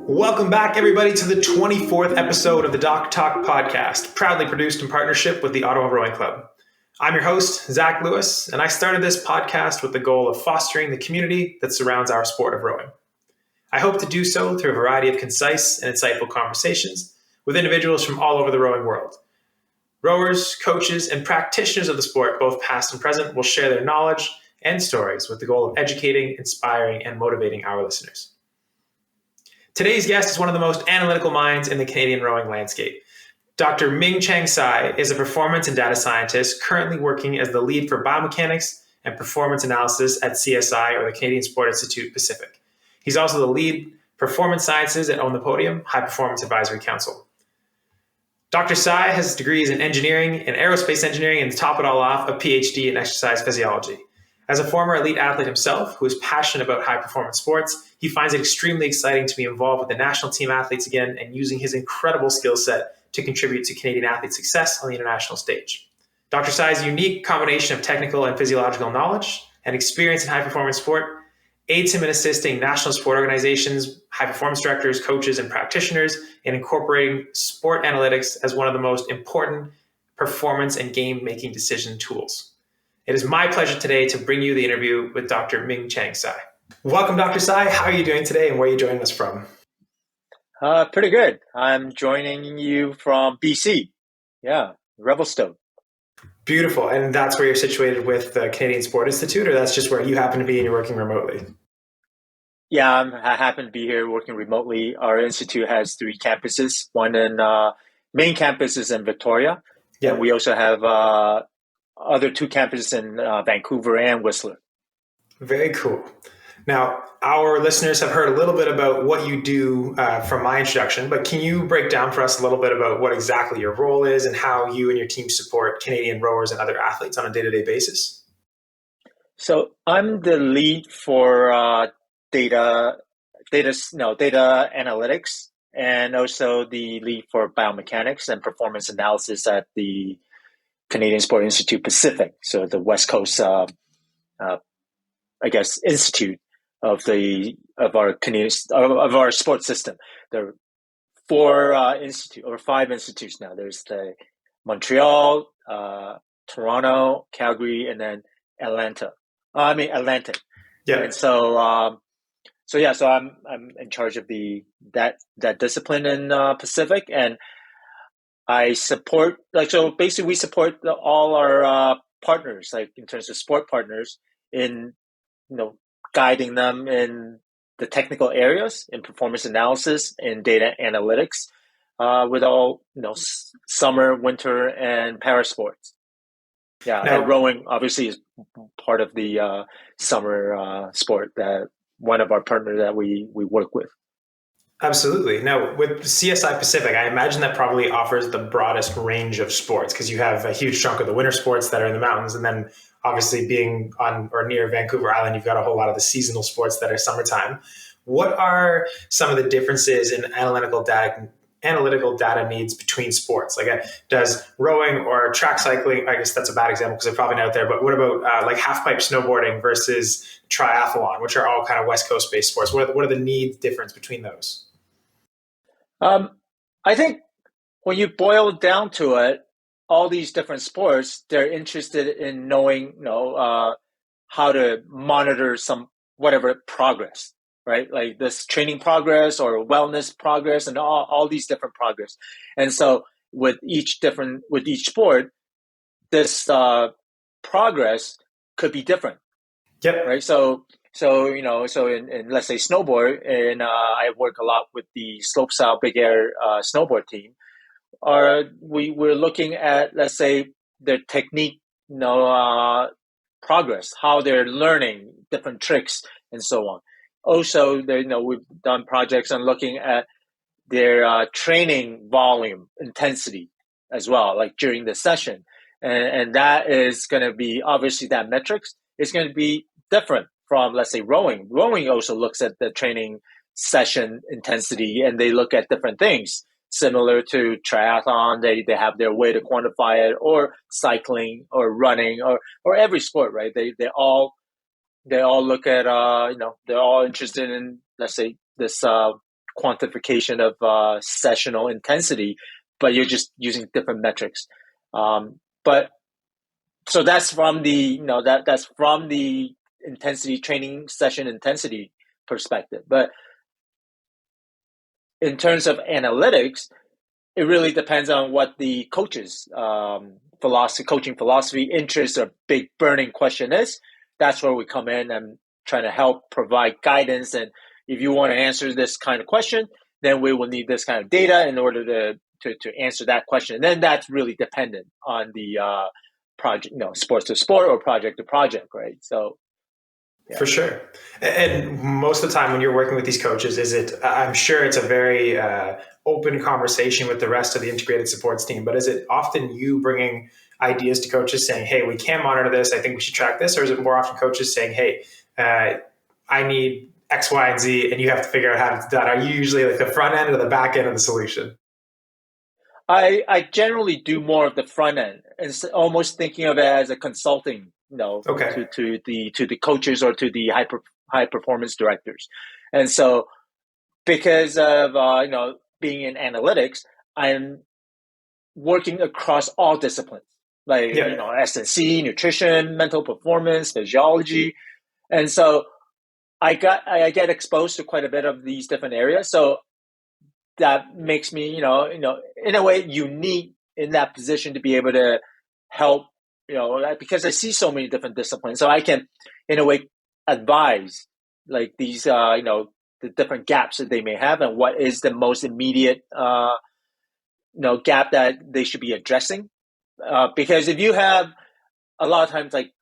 Welcome back, everybody, to the 24th episode of the Doc Talk podcast, proudly produced in partnership with the Ottawa Rowing Club. I'm your host, Zach Lewis, and I started this podcast with the goal of fostering the community that surrounds our sport of rowing. I hope to do so through a variety of concise and insightful conversations with individuals from all over the rowing world. Rowers, coaches, and practitioners of the sport, both past and present, will share their knowledge and stories with the goal of educating, inspiring, and motivating our listeners. Today's guest is one of the most analytical minds in the Canadian rowing landscape. Dr. Ming Chang Tsai is a performance and data scientist currently working as the lead for biomechanics and performance analysis at CSI, or the Canadian Sport Institute Pacific. He's also the lead performance sciences at Own the Podium, High Performance Advisory Council. Dr. Tsai has degrees in engineering and aerospace engineering, and to top it all off, a PhD in exercise physiology. As a former elite athlete himself, who is passionate about high-performance sports, he finds it extremely exciting to be involved with the national team athletes again and using his incredible skill set to contribute to Canadian athletes' success on the international stage. Dr. Tsai's unique combination of technical and physiological knowledge and experience in high-performance sport aids him in assisting national sport organizations, high-performance directors, coaches, and practitioners in incorporating sport analytics as one of the most important performance and game-making decision tools. It is my pleasure today to bring you the interview with Dr. Ming Chang Tsai. Welcome, Dr. Tsai. How are you doing today, and where are you joining us from? Pretty good. I'm joining you from BC. Yeah, Revelstoke. Beautiful. And that's where you're situated with the Canadian Sport Institute, or that's just where you happen to be and you're working remotely? Yeah, I happen to be here working remotely. Our institute has 3 campuses. One in main campus is in Victoria. Yeah. And we also have other 2 campuses in Vancouver and Whistler. Very cool. Now, our listeners have heard a little bit about what you do from my introduction, but can you break down for us a little bit about what exactly your role is and how you and your team support Canadian rowers and other athletes on a day-to-day basis? So I'm the lead for data analytics, and also the lead for biomechanics and performance analysis at the Canadian Sport Institute Pacific, so the West Coast, institute of our sports system. There are 5 institutes now. There's the Montreal, Toronto, Calgary, and then Atlantic. Yeah. And so I'm in charge of that discipline in Pacific, and I support basically we support all our partners, in terms of sport partners, in guiding them in the technical areas, in performance analysis, in data analytics, with all summer, winter, and para sports. Yeah, now, rowing obviously is part of the summer sport, that one of our partners that we work with. Absolutely. Now, with CSI Pacific, I imagine that probably offers the broadest range of sports, because you have a huge chunk of the winter sports that are in the mountains, and then obviously being on or near Vancouver Island, you've got a whole lot of the seasonal sports that are summertime. What are some of the differences in analytical data needs between sports? Does rowing or track cycling, I guess that's a bad example because they're probably not out there, but what about half-pipe snowboarding versus triathlon, which are all kind of West Coast-based sports? What are the needs difference between those? I think when you boil it down to it, all these different sports, they're interested in knowing, how to monitor some whatever progress, right? Like this training progress or wellness progress, and all these different progress. And so with each sport, this progress could be different. Yep. Right. So in let's say snowboard, and I work a lot with the slopestyle big air snowboard team. We're looking at, let's say, their technique, progress, how they're learning different tricks and so on. Also, we've done projects on looking at their training volume, intensity as well, like during the session, and that is going to be obviously that metrics is going to be different from, let's say, rowing. Rowing also looks at the training session intensity, and they look at different things. Similar to triathlon, they have their way to quantify it, or cycling or running or every sport, right? They all they all look at, they're all interested in, let's say, this quantification of sessional intensity, but you're just using different metrics. But so that's from the, that's from the intensity training session intensity perspective. But in terms of analytics, it really depends on what the coach's coaching philosophy, interest, or big burning question is. That's where we come in and trying to help provide guidance. And if you want to answer this kind of question, then we will need this kind of data in order to answer that question. And then that's really dependent on the project, sports to sport or project to project, right? So. Yeah. For sure. And most of the time when you're working with these coaches, I'm sure it's a very open conversation with the rest of the integrated supports team, but is it often you bringing ideas to coaches saying, hey, we can monitor this, I think we should track this? Or is it more often coaches saying, hey, I need X, Y, and Z, and you have to figure out how it's done? Are you usually like the front end or the back end of the solution? I generally do more of the front end, and almost thinking of it as a consulting, okay. to the coaches or to the high performance directors. And so because of being in analytics, I'm working across all disciplines, like S&C, nutrition, mental performance, physiology. And so I get exposed to quite a bit of these different areas. So that makes me, in a way unique in that position to be able to help, because I see so many different disciplines. So I can, in a way, advise like these, the different gaps that they may have and what is the most immediate, gap that they should be addressing. Because if you have a lot of times, like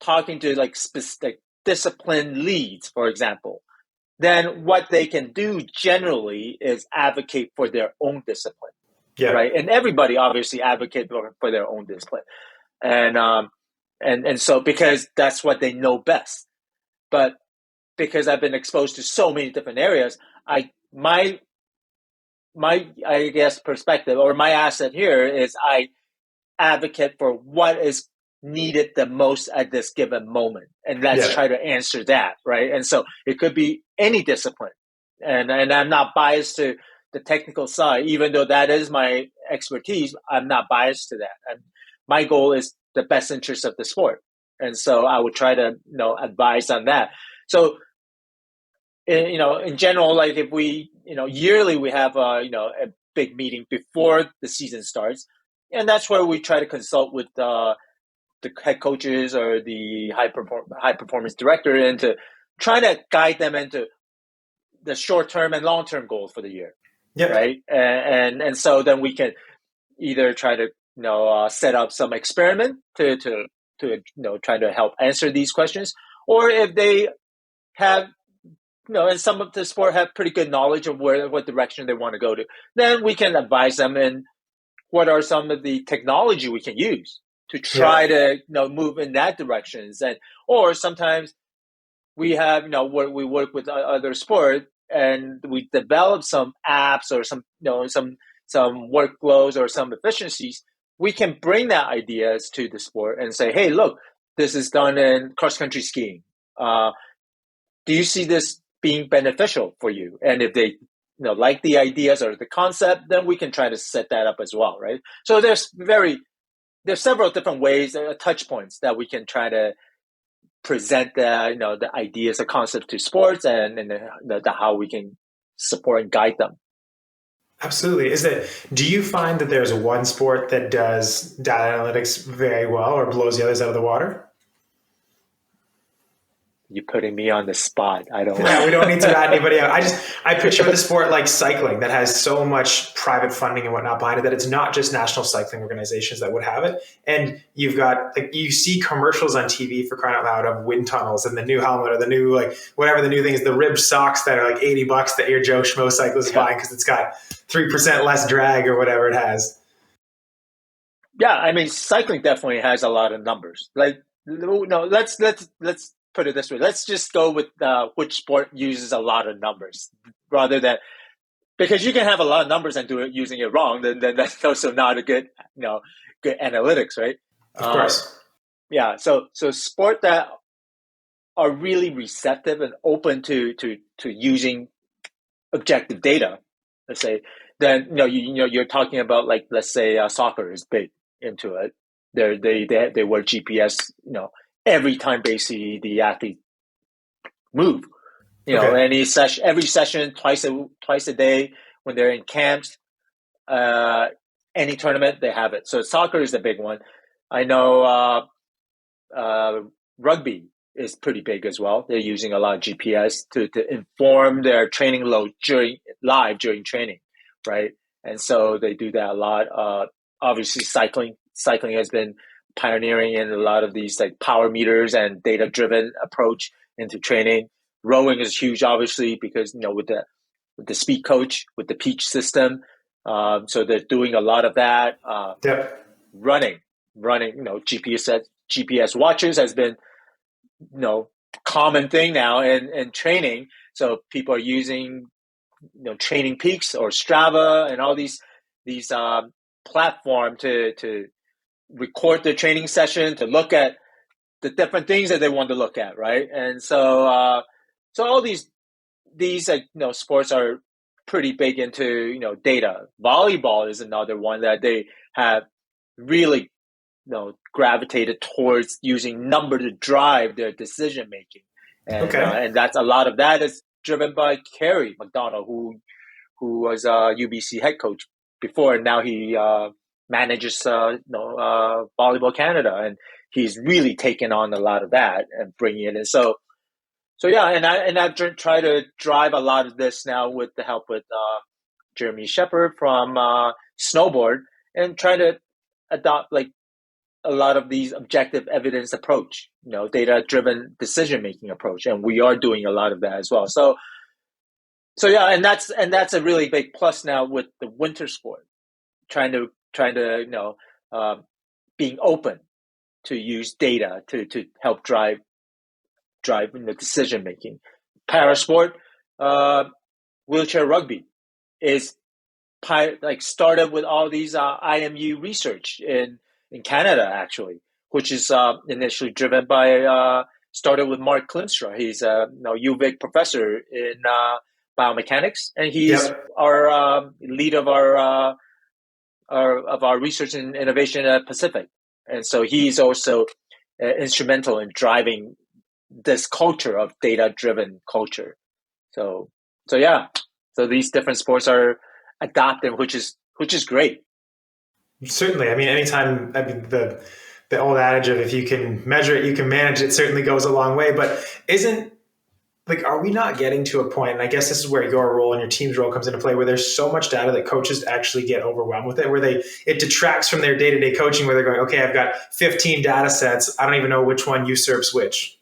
talking to like specific discipline leads, for example, then what they can do generally is advocate for their own discipline, right? And everybody obviously advocate for their own discipline, and so because that's what they know best. But because I've been exposed to so many different areas, my I guess perspective or my asset here is I advocate for what is needed the most at this given moment, and let's try to answer that, right? And so it could be any discipline, and I'm not biased to the technical side, even though that is my expertise. I'm not biased to that, and my goal is the best interest of the sport, and so I would try to advise on that. So in general, like if we yearly we have a big meeting before the season starts, and that's where we try to consult with the head coaches or the high performance director into trying to guide them into the short term and long term goals for the year, right? And so then we can either try to set up some experiment to try to help answer these questions, or if they have and some of the sport have pretty good knowledge of what direction they want to go to, then we can advise them in what are some of the technology we can use to try to move in that directions. And or sometimes we have we work with other sport and we develop some apps or some some workflows or some efficiencies. We can bring that ideas to the sport and say, hey, look, this is done in cross country skiing. Do you see this being beneficial for you? And if they like the ideas or the concept, then we can try to set that up as well, right? So there's several different ways, touch points that we can try to present the ideas, the concept to sports, and the how we can support and guide them. Absolutely. Do you find that there's one sport that does data analytics very well or blows the others out of the water? You're putting me on the spot. I don't. Yeah, we don't need to rat anybody out. I picture with a sport like cycling that has so much private funding and whatnot behind it that it's not just national cycling organizations that would have it. And you've got you see commercials on TV for crying out loud of wind tunnels and the new helmet or the new whatever the new thing is, the ribbed socks that are like $80 that your Joe Schmo cyclist is buying because it's got 3% less drag or whatever it has. Yeah, I mean, cycling definitely has a lot of numbers. Let's put it this way. Let's just go with which sport uses a lot of numbers rather than, because you can have a lot of numbers and do it using it wrong. Then that's also not a good, good analytics, right? Of course. Yeah. So sport that are really receptive and open to using objective data, let's say, then you're talking about, like, let's say soccer is big into it. They wear GPS, every time basically the athlete move. Every session, twice a day when they're in camps, any tournament they have it. So soccer is the big one. I know rugby is pretty big as well. They're using a lot of GPS to inform their training load during training, right? And so they do that a lot. Obviously, cycling has been pioneering in a lot of these, like, power meters and data-driven approach into training. Rowing is huge, obviously, because with the speed coach, with the Peach system, so they're doing a lot of that. Running, GPS watches has been common thing now in training. So people are using Training Peaks or Strava and all these platform to record their training session, to look at the different things that they want to look at, right? And so all these sports are pretty big into data. Volleyball is another one that they have really gravitated towards using number to drive their decision making, and that's a lot of that is driven by Kerry McDonald, who was UBC head coach before, and now he manages Volleyball Canada, and he's really taken on a lot of that and bringing it in. So yeah, and I've tried to drive a lot of this now with the help with Jeremy Shepard from Snowboard, and try to adopt, like, a lot of these objective evidence approach, data-driven decision-making approach, and we are doing a lot of that as well. So yeah, and that's a really big plus now with the winter sport, trying to being open to use data to help drive decision-making. Parasport, wheelchair rugby is started with all these IMU research in Canada, actually, which is initially driven by started with Mark Klimstra. He's a UVic professor in biomechanics, and he's our lead of our research and innovation at Pacific. And so he's also instrumental in driving this culture of data-driven culture. So yeah, so these different sports are adopted, which is great. Certainly. I mean, anytime, the old adage of if you can measure it, you can manage it, certainly goes a long way. But are we not getting to a point, and I guess this is where your role and your team's role comes into play, where there's so much data that coaches actually get overwhelmed with it, where it detracts from their day-to-day coaching, where they're going, okay, I've got 15 data sets. I don't even know which one usurps which.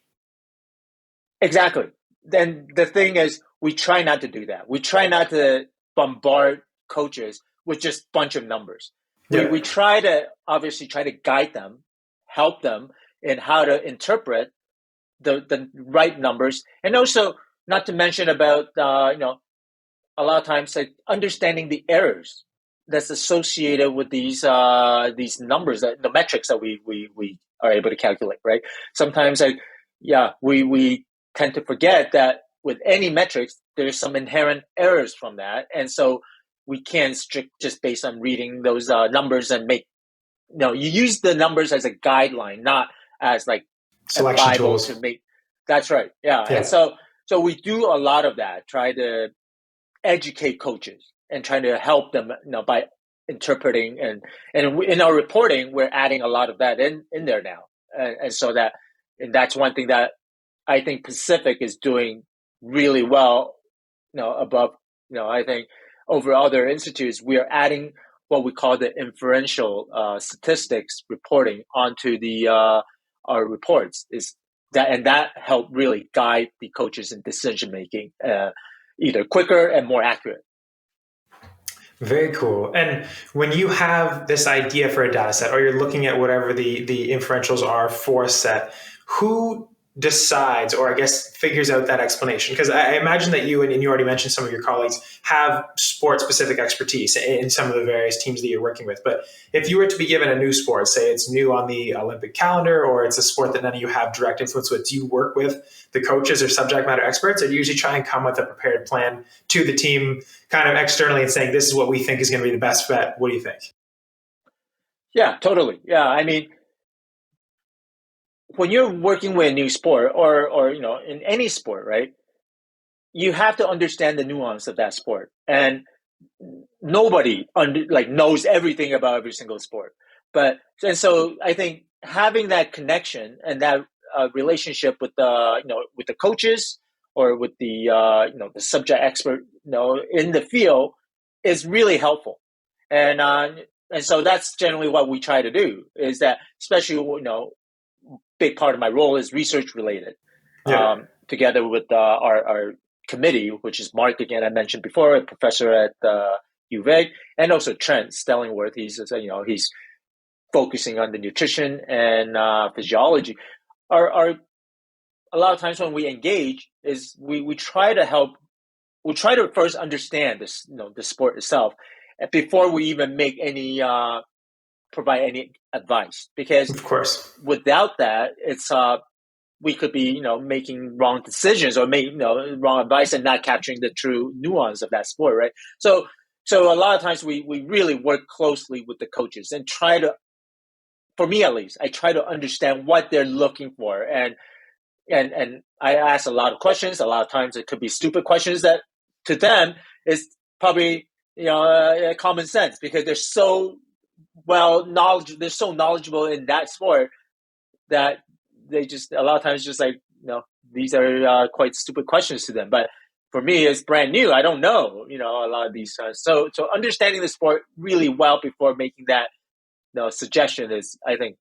Exactly. Then the thing is, we try not to do that. We try not to bombard coaches with just a bunch of numbers. We try to guide them, help them in how to interpret the right numbers, and also not to mention about a lot of times, like, understanding the errors that's associated with these numbers, the metrics that we are able to calculate, right? Sometimes we tend to forget that with any metrics there's some inherent errors from that, and so we can't just based on reading those numbers and make you use the numbers as a guideline, not as like selection a Bible tools to make. That's right. Yeah. And so we do a lot of that, try to educate coaches and trying to help them by interpreting, and in our reporting we're adding a lot of that in there now, and so that's one thing that I think Pacific is doing really well, above, I think over other institutes. We are adding what we call the inferential statistics reporting onto our reports, that help really guide the coaches in decision making, either quicker and more accurate. Very cool. And when you have this idea for a data set, or you're looking at whatever the inferentials are for a set, who decides, or I guess figures out that explanation? Because I imagine that you, and you already mentioned some of your colleagues, have sport-specific expertise in some of the various teams that you're working with. But if you were to be given a new sport, say it's new on the Olympic calendar, or it's a sport that none of you have direct influence with, do you work with the coaches or subject matter experts, or do you usually try and come with a prepared plan to the team kind of externally and saying, this is what we think is going to be the best bet? What do you think? Yeah, totally. Yeah, I mean, when you're working with a new sport or in any sport, right, you have to understand the nuance of that sport. And nobody knows everything about every single sport. And so I think having that connection and that relationship with the coaches or with the the subject expert in the field is really helpful. And so that's generally what we try to do, is that, especially big part of my role is research related. Yeah. Together with our committee, which is Mark, again, I mentioned before, a professor at U of A, and also Trent Stellingworth. He's focusing on the nutrition and physiology. Our a lot of times when we engage is we try to help. We try to first understand this, the sport itself, before we even make any provide any advice. Because of course, without that, it's we could be making wrong decisions or make wrong advice and not capturing the true nuance of that sport, right? So a lot of times we really work closely with the coaches and try to, for me at least, I try to understand what they're looking for, and I ask a lot of questions. A lot of times it could be stupid questions that to them is probably common sense, because they're so knowledgeable in that sport that they just a lot of times just these are quite stupid questions to them. But for me, it's brand new. I don't know a lot of these. So understanding the sport really well before making that suggestion is, I think,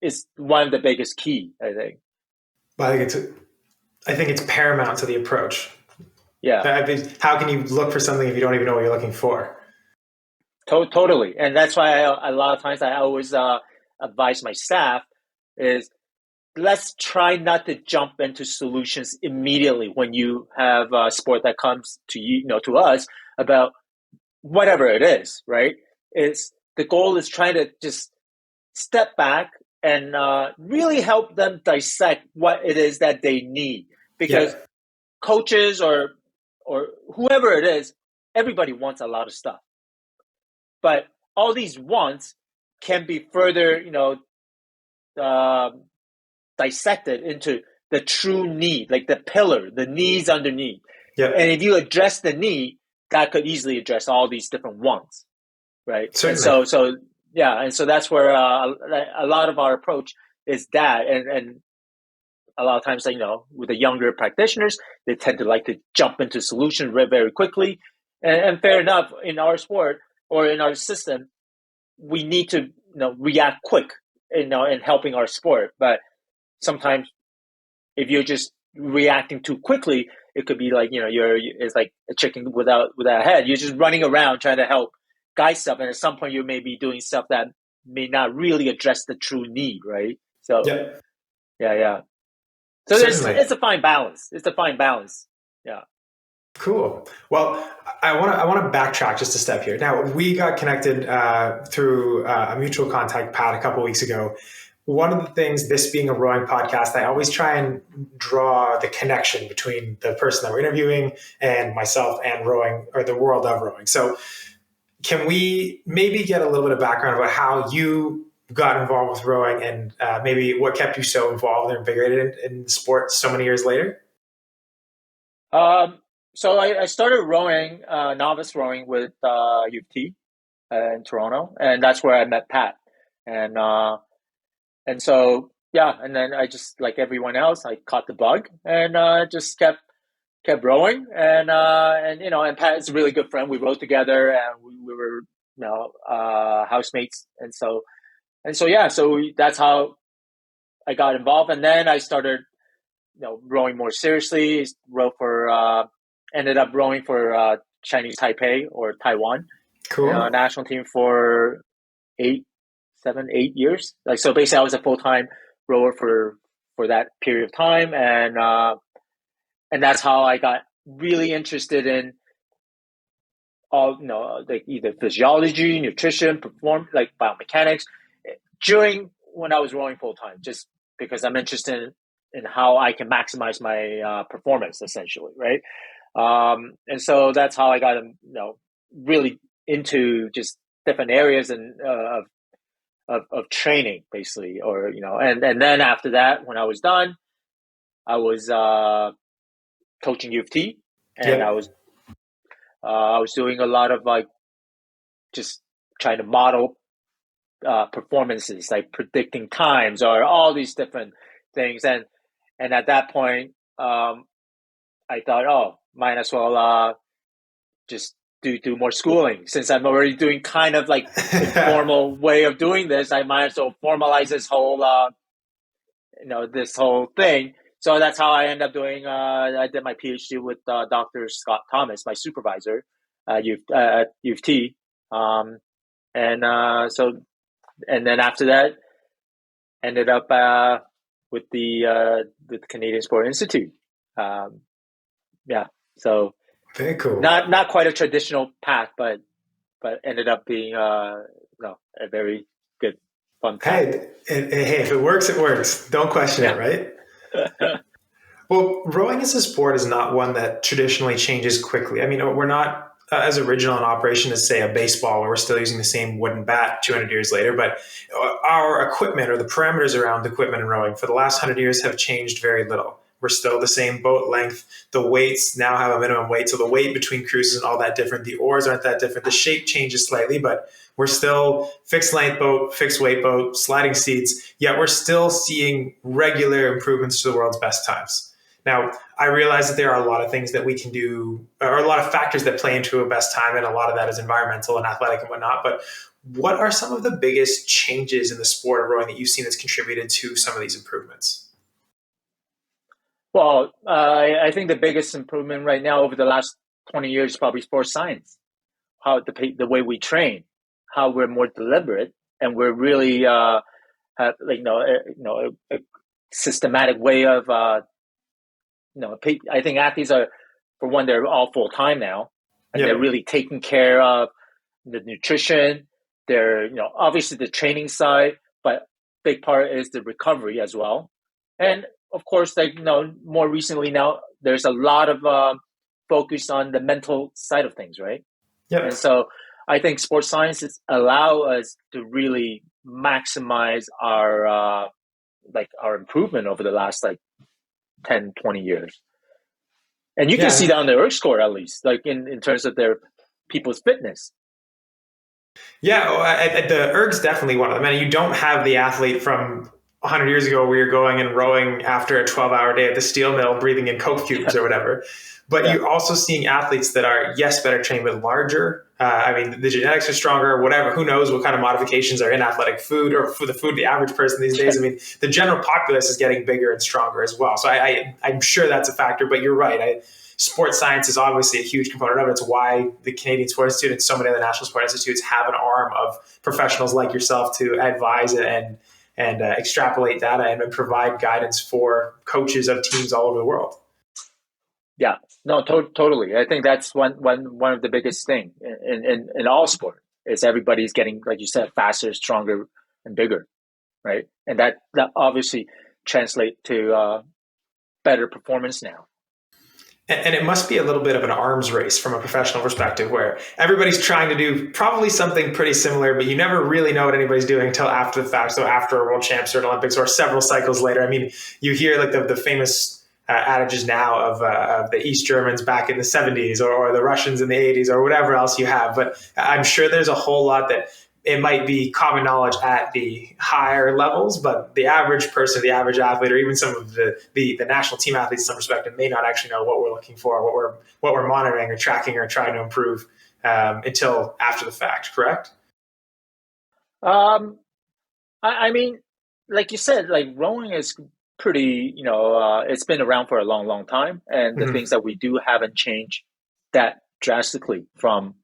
is one of the biggest key, I think. Well, I think it's paramount to the approach. Yeah. How can you look for something if you don't even know what you're looking for? Totally. And that's why a lot of times I always advise my staff is, let's try not to jump into solutions immediately when you have a sport that comes to to us about whatever it is, right? The goal is trying to just step back and really help them dissect what it is that they need. Because coaches or whoever it is, everybody wants a lot of stuff. But all these wants can be further, dissected into the true need, like the pillar, the needs underneath. Yep. And if you address the need, that could easily address all these different wants, right? Certainly. And so that's where a lot of our approach is that. And a lot of times, with the younger practitioners, they tend to like to jump into solutions very, very quickly. And fair enough, in our sport or in our system, we need to react quick in helping our sport. But sometimes if you're just reacting too quickly, it could be like it's like a chicken without a head. You're just running around trying to help guide stuff, and at some point you may be doing stuff that may not really address the true need, right? So yeah. So it's a fine balance. It's a fine balance. Yeah. Cool. Well, I want to backtrack just a step here. Now, we got connected through a mutual contact, Pat, a couple of weeks ago. One of the things, this being a rowing podcast, I always try and draw the connection between the person that we're interviewing and myself and rowing, or the world of rowing. So can we maybe get a little bit of background about how you got involved with rowing, and maybe what kept you so involved and invigorated in sport so many years later? So I started rowing, novice rowing with U of T in Toronto, and that's where I met Pat. And so, and then I just, like everyone else, I caught the bug and just kept rowing. And Pat is a really good friend. We rowed together, and we were, housemates. So that's how I got involved. And then I started, rowing more seriously. Ended up rowing for Chinese Taipei, or Taiwan. Cool. National team for 8 years. So basically I was a full-time rower for for that period of time, and that's how I got really interested in all, like either physiology, nutrition, like biomechanics during when I was rowing full time, just because I'm interested in how I can maximize my performance, essentially, right? And so that's how I got, really into just different areas of training, basically, or and then after that, when I was done, I was coaching U of T, and I was doing a lot of like just trying to model performances, like predicting times or all these different things, and at that point, I thought, oh, might as well just do more schooling, since I'm already doing kind of like informal way of doing this. I might as well formalize this whole this whole thing. So that's how I ended up doing. I did my PhD with Dr. Scott Thomas, my supervisor at U of T, and then after that, ended up with the Canadian Sport Institute. So very cool. Not quite a traditional path, but ended up being a very good, fun path. Hey, if it works, it works. Don't question it, right? Well, rowing as a sport is not one that traditionally changes quickly. I mean, we're not as original in operation as, say, a baseball, where we're still using the same wooden bat 200 years later. But our equipment, or the parameters around equipment in rowing, for the last 100 years have changed very little. We're still the same boat length. The weights now have a minimum weight, so the weight between cruises and all that different. The oars aren't that different. The shape changes slightly, but we're still fixed length boat, fixed weight boat, sliding seats, yet we're still seeing regular improvements to the world's best times. Now, I realize that there are a lot of things that we can do, or a lot of factors that play into a best time, and a lot of that is environmental and athletic and whatnot. But what are some of the biggest changes in the sport of rowing that you've seen that's contributed to some of these improvements? Well, I think the biggest improvement right now over the last 20 years is probably sports science. How the way we train, how we're more deliberate, and we're really have a systematic way of I think athletes are, for one, they're all full time now, and they're really taking care of the nutrition. They're obviously the training side, but big part is the recovery as well. And of course, more recently now, there's a lot of focus on the mental side of things, right? Yeah. And so I think sports sciences allow us to really maximize our improvement over the last 10, 20 years. And you can see that on the ERG score, at least, like in terms of their people's fitness. Yeah, the ERG's definitely one of them. And you don't have the athlete from 100 years ago where you're going and rowing after a 12-hour day at the steel mill, breathing in Coke cubes or whatever. But you're also seeing athletes that are, yes, better trained, but larger. The genetics are stronger, whatever. Who knows what kind of modifications are in athletic food, or for the food the average person these days. The general populace is getting bigger and stronger as well. So I'm sure that's a factor, but you're right. Sports science is obviously a huge component of it. It's why the Canadian Sport Institute and so many other national sport institutes have an arm of professionals like yourself to advise and extrapolate data and provide guidance for coaches of teams all over the world. Yeah, no, totally. I think that's one of the biggest thing in all sport is everybody's getting, like you said, faster, stronger, and bigger, right? And that obviously translates to better performance now. And it must be a little bit of an arms race from a professional perspective, where everybody's trying to do probably something pretty similar, but you never really know what anybody's doing until after the fact. So after a World Champs or an Olympics or several cycles later. You hear the famous adages now of the East Germans back in the 70s or the Russians in the 80s or whatever else you have. But I'm sure there's a whole lot that it might be common knowledge at the higher levels, but the average person, the average athlete, or even some of the national team athletes in some perspective may not actually know what we're looking for, what we're monitoring or tracking or trying to improve until after the fact, correct? Like you said, rowing is pretty, it's been around for a long, long time. And the things that we do haven't changed that drastically from,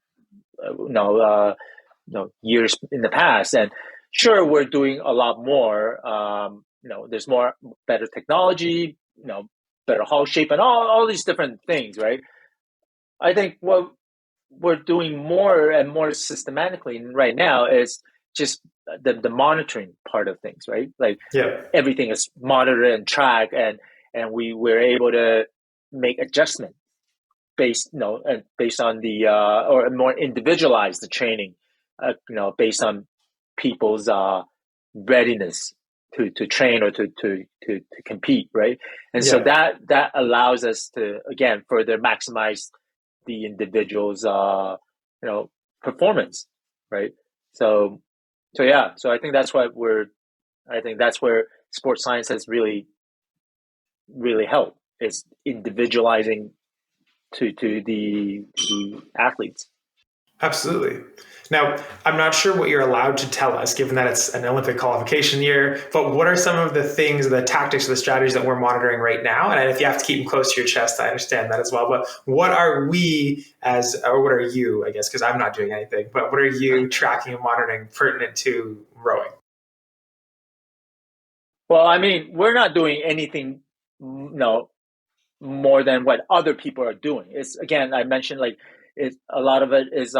years in the past. And sure, we're doing a lot more there's more better technology, better hull shape and all these different things, right? I think what we're doing more and more systematically right now is just the monitoring part of things, right? Like everything is monitored and tracked, and we're able to make adjustments based on the or more individualize the training, based on people's readiness to train or to compete, right? And so that allows us to again further maximize the individual's performance, right? So I think that's what that's where sports science has really helped, is individualizing to the athletes. Absolutely. Now, I'm not sure what you're allowed to tell us, given that it's an Olympic qualification year, but what are some of the things, the tactics, or the strategies that we're monitoring right now? And if you have to keep them close to your chest, I understand that as well. But what are we or what are you, I guess, because I'm not doing anything, but what are you tracking and monitoring pertinent to rowing? Well, I mean, we're not doing anything, more than what other people are doing. It's, again, I mentioned, like, a lot of it is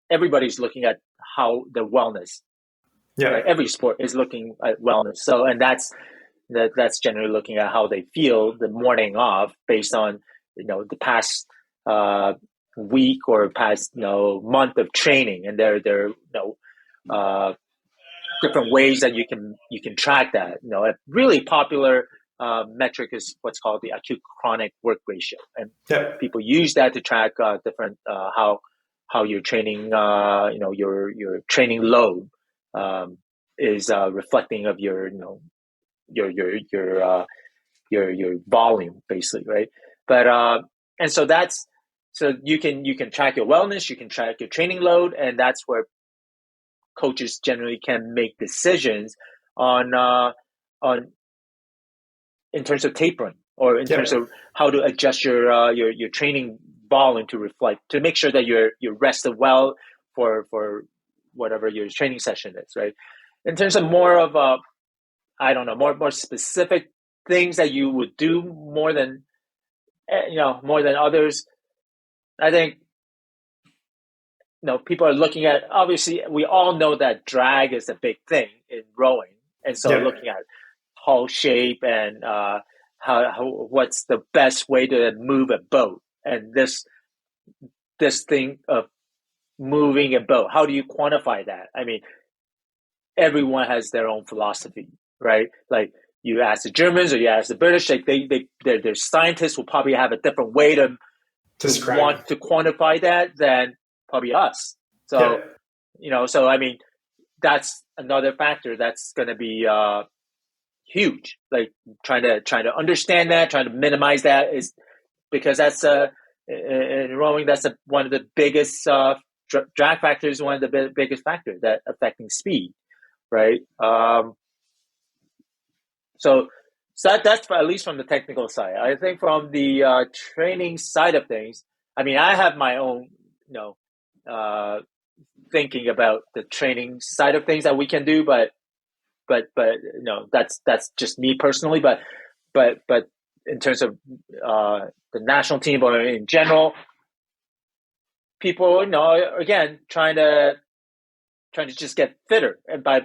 everybody's looking at how the wellness. Yeah. Right? Every sport is looking at wellness. So, and that's generally looking at how they feel the morning of, based on, the past week or past, month of training. And there different ways that you can track that. A really popular metric is what's called the acute chronic work ratio, and people use that to track different how you're training. Your training load is reflecting of your volume, basically, right? But and so you can track your wellness, you can track your training load, and that's where coaches generally can make decisions on in terms of tapering, or in terms of how to adjust your training volume to make sure that you're rested well for whatever your training session is, right? In terms of more of more specific things that you would do more than others, I think people are looking at, obviously we all know that drag is a big thing in rowing, and so looking at hull shape and what's the best way to move a boat, and this thing of moving a boat, how do you quantify that? I mean, everyone has their own philosophy, right? Like, you ask the Germans or you ask the British, like their scientists will probably have a different way to want to quantify that than probably us. So so I mean, that's another factor that's going to be huge. Like, trying to understand that, trying to minimize that, is because that's in rowing, that's one of the biggest drag factors, one of the biggest factors that affecting speed, right? So that's at least from the technical side. I think from the training side of things, I mean, I have my own thinking about the training side of things that we can do, but that's just me personally. But in terms of the national team or in general, people again trying to just get fitter, and by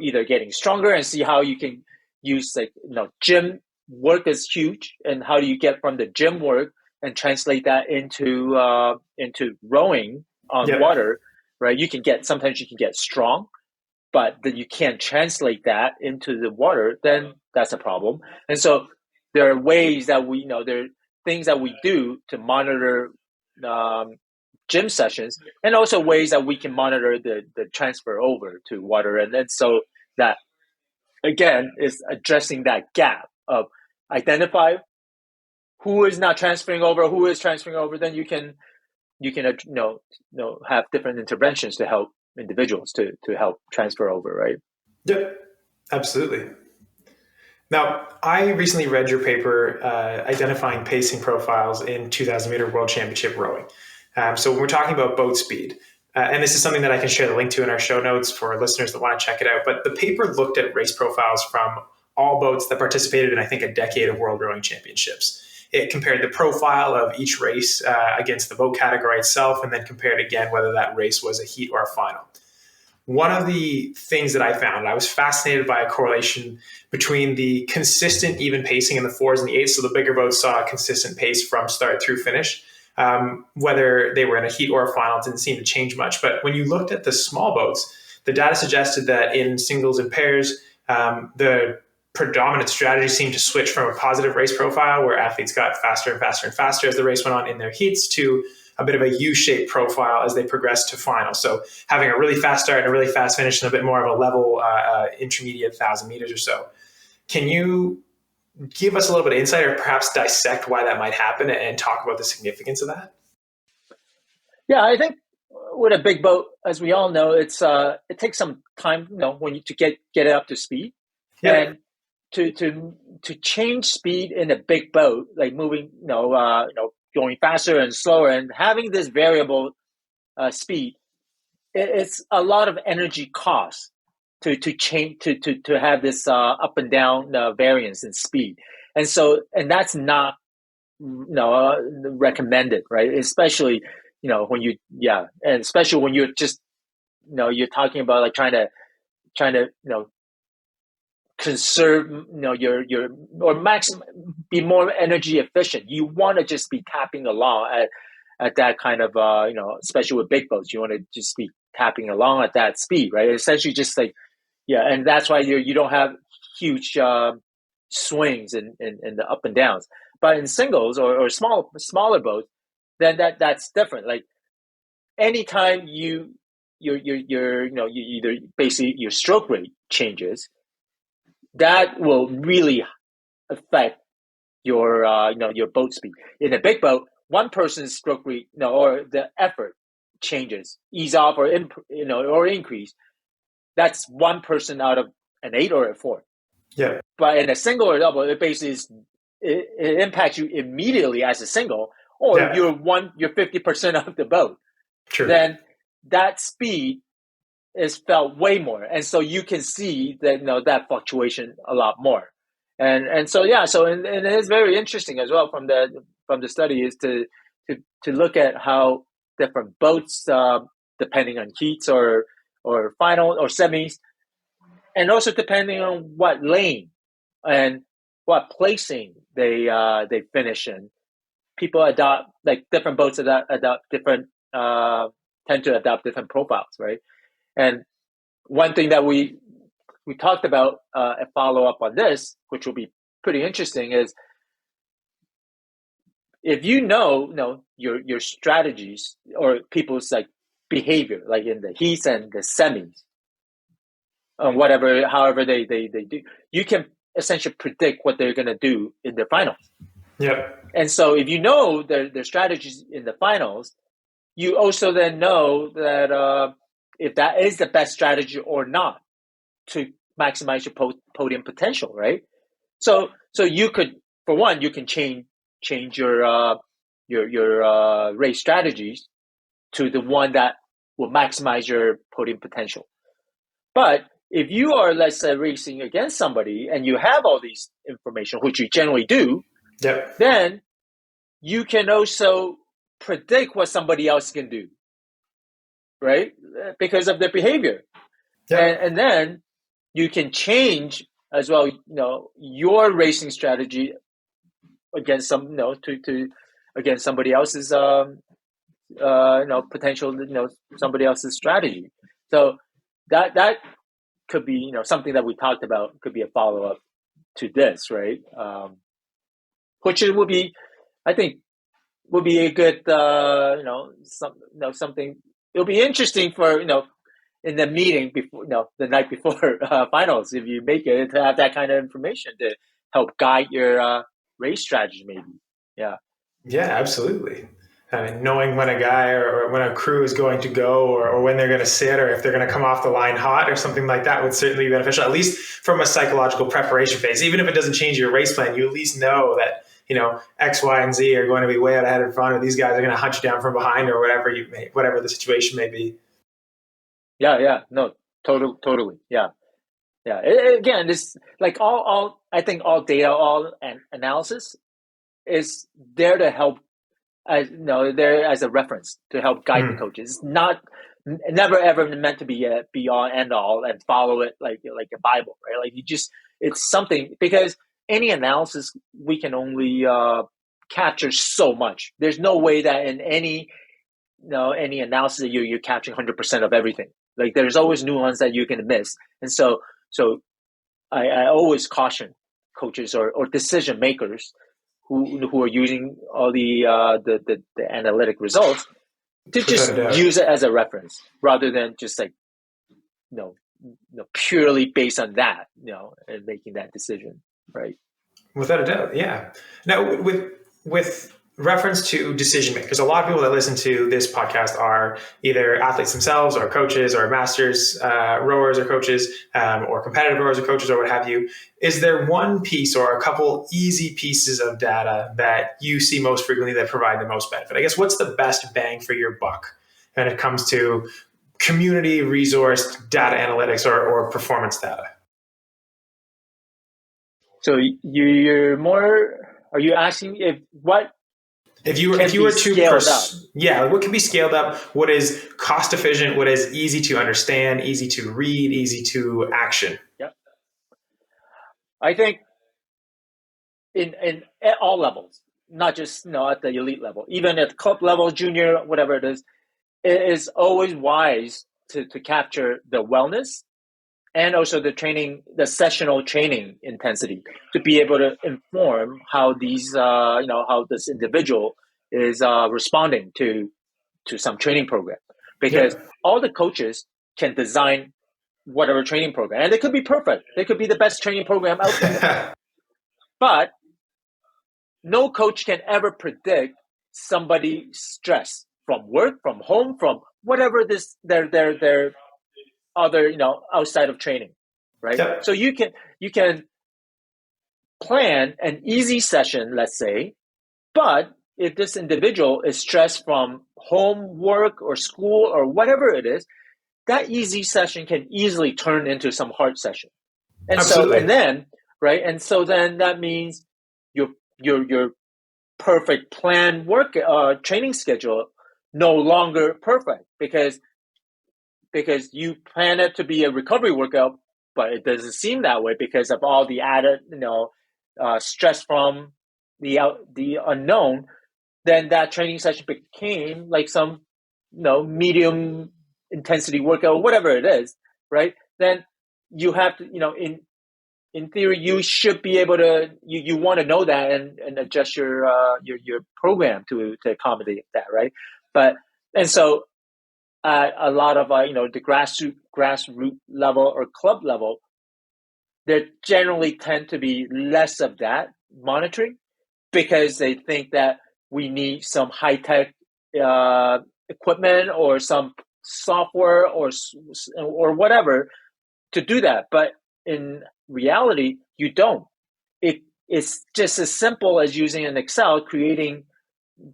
either getting stronger, and see how you can use, like, gym work is huge, and how do you get from the gym work and translate that into rowing on water, right? Sometimes you can get strong, but then you can't translate that into the water, then that's a problem. And so there are ways that there are things that we do to monitor gym sessions, and also ways that we can monitor the transfer over to water. And then so that, again, is addressing that gap of identify who is not transferring over, who is transferring over. Then you can have different interventions to help individuals to help transfer over, right? Yep, absolutely. Now, I recently read your paper identifying pacing profiles in 2,000 meter World Championship Rowing. So when we're talking about boat speed, and this is something that I can share the link to in our show notes for listeners that want to check it out. But the paper looked at race profiles from all boats that participated in, I think, a decade of World Rowing Championships. It compared the profile of each race against the boat category itself, and then compared again whether that race was a heat or a final. One of the things that I found, I was fascinated by a correlation between the consistent even pacing in the 4s and the 8s. So the bigger boats saw a consistent pace from start through finish. Whether they were in a heat or a final, it didn't seem to change much. But when you looked at the small boats, the data suggested that in singles and pairs, the predominant strategy seemed to switch from a positive race profile where athletes got faster and faster and faster as the race went on in their heats to a bit of a U-shaped profile as they progressed to final. So having a really fast start and a really fast finish and a bit more of a level intermediate 1,000 meters or so. Can you give us a little bit of insight or perhaps dissect why that might happen and talk about the significance of that? Yeah, I think with a big boat, as we all know, it takes some time, to get it up to speed. Yeah. And to change speed in a big boat, like moving, going faster and slower and having this variable speed, it's a lot of energy cost to change to have this up and down variance in speed, and that's not recommended, right? Especially and especially when you're just you're talking about like trying to conserve your or maximum, be more energy efficient. You want to just be tapping along at that kind of especially with big boats, you want to just be tapping along at that speed, right? Essentially just like and that's why you don't have huge swings in the up and downs. But in singles or smaller boats, then that's different. Like anytime you either basically your stroke rate changes, that will really affect your your boat speed. In a big boat, one person's stroke rate, or the effort changes, ease off or or increase. That's one person out of an 8 or a 4. Yeah. But in a single or double, it basically it impacts you immediately as a single, or you're 50% of the boat. True. Then that speed is felt way more, and so you can see that that fluctuation a lot more, and so and it is very interesting as well from the study is to look at how different boats, depending on heats or final or semis, and also depending on what lane and what placing they finish in, people adopt, like different boats adopt different tend to adopt different profiles, right? And one thing that we talked about a follow up on this, which will be pretty interesting, is if your strategies or people's like behavior, like in the heats and the semis, however they do, you can essentially predict what they're going to do in the finals. Yep. And so if you know their strategies in the finals, you also then know that if that is the best strategy or not to maximize your podium potential, right? So you could, for one, you can change your race strategies to the one that will maximize your podium potential. But if you are, let's say, racing against somebody and you have all these information, which you generally do, then you can also predict what somebody else can do, right? Because of their behavior. And then you can change as well, your racing strategy against against somebody else's potential, somebody else's strategy. So that could be something that we talked about, could be a follow-up to this, right? Which it would be, I think, would be a good something. It'll be interesting for in the meeting before the night before finals, if you make it, to have that kind of information to help guide your race strategy, maybe. Yeah, absolutely. I mean, knowing when a guy or when a crew is going to go or when they're going to sit or if they're going to come off the line hot or something like that would certainly be beneficial, at least from a psychological preparation phase. Even if it doesn't change your race plan, you at least know that, X, Y, and Z are going to be way out ahead in front, or these guys are going to hunt you down from behind, or whatever the situation may be. Yeah. No, totally. Yeah. Again, this like all I think all data, all analysis is there to help. There as a reference to help guide the coaches. It's never ever meant to be a be all end all and follow it like a Bible, right? Like it's something because any analysis we can only capture so much. There's no way that in any analysis that you're capturing 100% of everything. Like there's always nuance that you can miss, and so I always caution coaches or decision makers who are using all the analytic results to just use it as a reference rather than just like purely based on that and making that decision, right? Without a doubt, yeah. Now, with reference to decision makers, a lot of people that listen to this podcast are either athletes themselves or coaches or masters rowers or coaches or competitive rowers or coaches or what have you. Is there one piece or a couple easy pieces of data that you see most frequently that provide the most benefit? I guess what's the best bang for your buck when it comes to community resource data analytics or performance data? So you're more, are you asking if you were to what can be scaled up, what is cost efficient, what is easy to understand, easy to read, easy to action? Yep. I think in at all levels, not just at the elite level, even at club level, junior, whatever it is always wise to capture the wellness and also the training, the sessional training intensity to be able to inform how these, how this individual is responding to some training program. Because all the coaches can design whatever training program, and they could be perfect. They could be the best training program out there. But no coach can ever predict somebody's stress from work, from home, from whatever their other outside of training, right? Yep. So you can plan an easy session, let's say, but if this individual is stressed from home, work, or school, or whatever it is, that easy session can easily turn into some hard session. And Absolutely. So then that means your perfect plan work training schedule no longer perfect because you plan it to be a recovery workout, but it doesn't seem that way because of all the added, stress from the unknown. Then that training session became like some, medium intensity workout, whatever it is, right? Then you have to, in theory, you should be able to, you want to know that and adjust your program to accommodate that, right? And so a lot of the grassroots level or club level, there generally tend to be less of that monitoring because they think that we need some high tech equipment or some software or whatever to do that. But in reality, you don't. It's just as simple as using an Excel, creating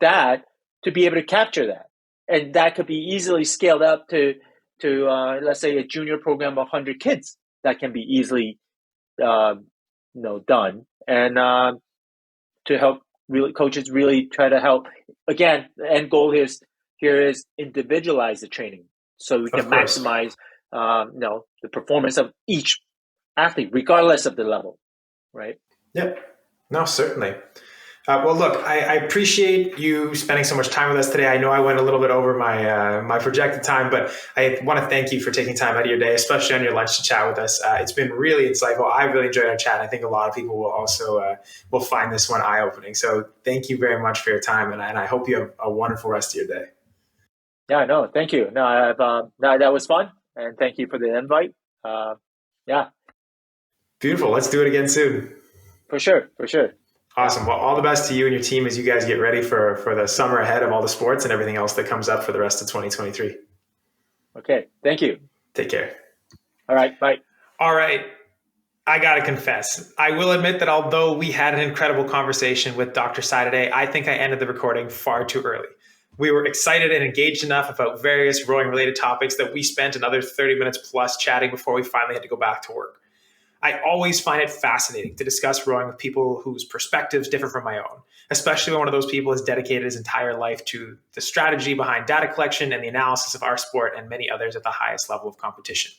that to be able to capture that. And that could be easily scaled up to let's say a junior program of 100 kids that can be easily done, and to help coaches really try to help. Again, the end goal here is individualize the training so we can maximize the performance of each athlete regardless of the level, right? Yep. No, certainly. Well, look, I appreciate you spending so much time with us today. I know I went a little bit over my projected time, but I want to thank you for taking time out of your day, especially on your lunch, to chat with us. It's been really insightful. I really enjoyed our chat. I think a lot of people will also will find this one eye-opening. So thank you very much for your time, and I hope you have a wonderful rest of your day. Yeah, no, thank you. No, that was fun, and thank you for the invite. Yeah. Beautiful. Let's do it again soon. For sure. Awesome. Well, all the best to you and your team as you guys get ready for the summer ahead of all the sports and everything else that comes up for the rest of 2023. Okay. Thank you. Take care. All right. Bye. All right. I got to confess, I will admit that although we had an incredible conversation with Dr. Tsai today, I think I ended the recording far too early. We were excited and engaged enough about various rowing-related topics that we spent another 30 minutes plus chatting before we finally had to go back to work. I always find it fascinating to discuss rowing with people whose perspectives differ from my own, especially when one of those people has dedicated his entire life to the strategy behind data collection and the analysis of our sport and many others at the highest level of competition.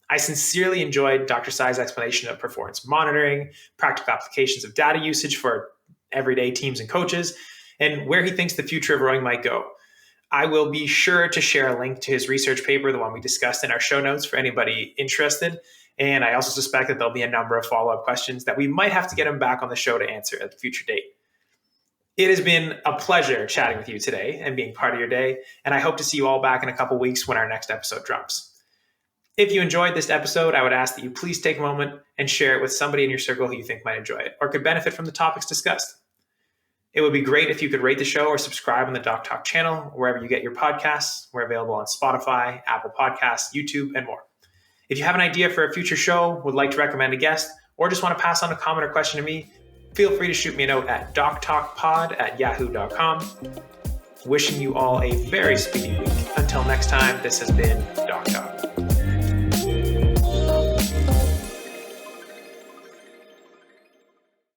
I sincerely enjoyed Dr. Tsai's explanation of performance monitoring, practical applications of data usage for everyday teams and coaches, and where he thinks the future of rowing might go. I will be sure to share a link to his research paper, the one we discussed, in our show notes for anybody interested. And I also suspect that there'll be a number of follow-up questions that we might have to get him back on the show to answer at a future date. It has been a pleasure chatting with you today and being part of your day, and I hope to see you all back in a couple weeks when our next episode drops. If you enjoyed this episode, I would ask that you please take a moment and share it with somebody in your circle who you think might enjoy it or could benefit from the topics discussed. It would be great if you could rate the show or subscribe on the Doc Talk channel, wherever you get your podcasts. We're available on Spotify, Apple Podcasts, YouTube, and more. If you have an idea for a future show, would like to recommend a guest, or just want to pass on a comment or question to me, feel free to shoot me a note at doctalkpod@yahoo.com. Wishing you all a very speedy week. Until next time, this has been Doc Talk.